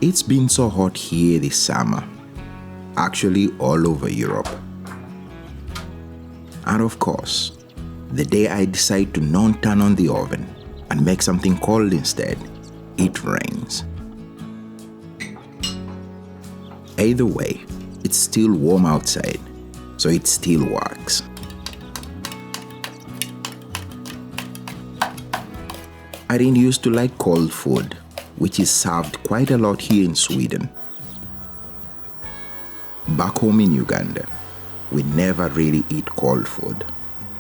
It's been so hot here this summer, actually all over Europe. And of course, the day I decide to not turn on the oven and make something cold instead, it rains. Either way, it's still warm outside, so it still works. I didn't used to like cold food, which is served quite a lot here in Sweden. Back home in Uganda, we never really eat cold food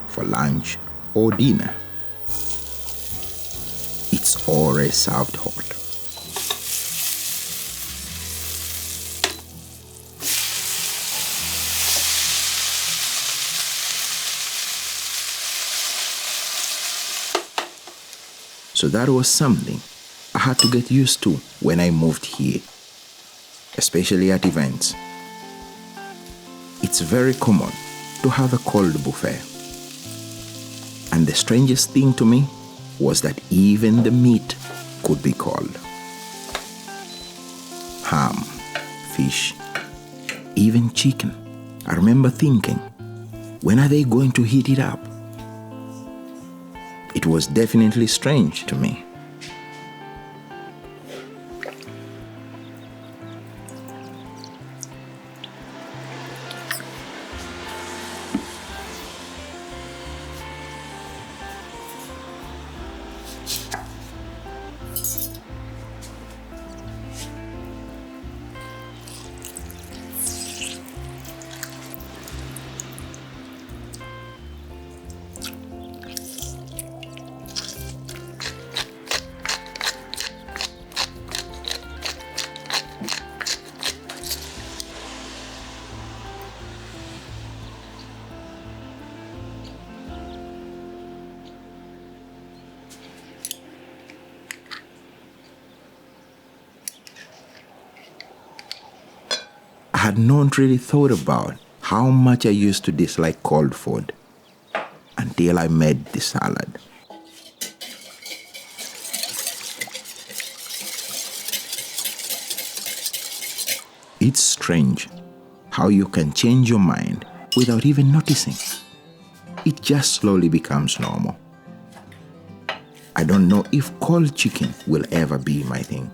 for lunch or dinner. It's always served hot. So that was something I had to get used to when I moved here, especially at events. It's very common to have a cold buffet. And the strangest thing to me was that even the meat could be cold. Ham, fish, even chicken. I remember thinking, when are they going to heat it up? It was definitely strange to me. I had not really thought about how much I used to dislike cold food until I made the salad. It's strange how you can change your mind without even noticing. It just slowly becomes normal. I don't know if cold chicken will ever be my thing,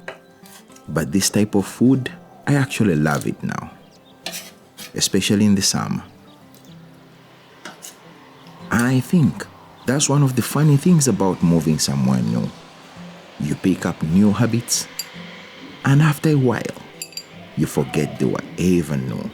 but this type of food, I actually love it now, especially in the summer. And I think that's one of the funny things about moving somewhere new. You pick up new habits, and after a while, you forget they were even new.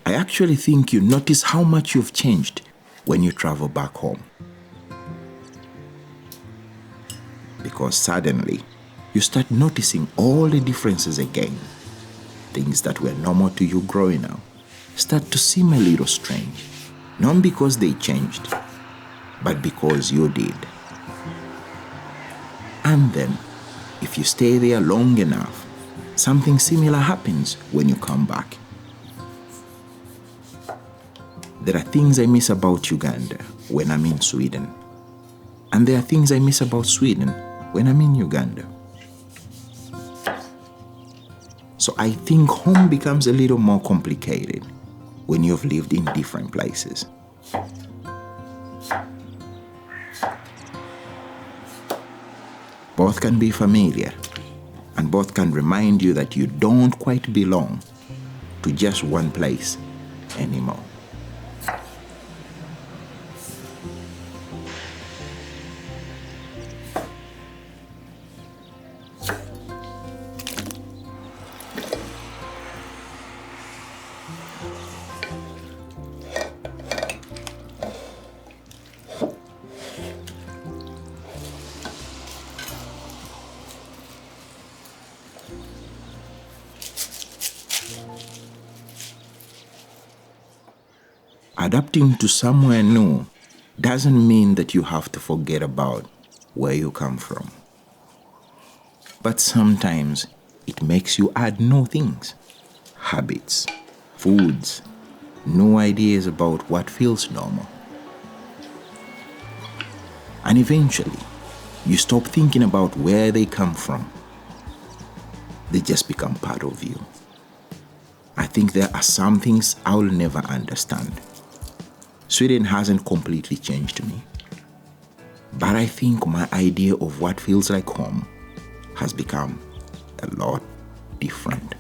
I actually think you notice how much you've changed when you travel back home. Because suddenly, you start noticing all the differences again. Things that were normal to you growing up start to seem a little strange. Not because they changed, but because you did. And then, if you stay there long enough, something similar happens when you come back. There are things I miss about Uganda when I'm in Sweden. And there are things I miss about Sweden when I'm in Uganda. So I think home becomes a little more complicated when you've lived in different places. Both can be familiar, and both can remind you that you don't quite belong to just one place anymore. Adapting to somewhere new doesn't mean that you have to forget about where you come from. But sometimes it makes you add new things, habits, foods, new ideas about what feels normal. And eventually, you stop thinking about where they come from. They just become part of you. I think there are some things I will never understand. Sweden hasn't completely changed me. But I think my idea of what feels like home has become a lot different.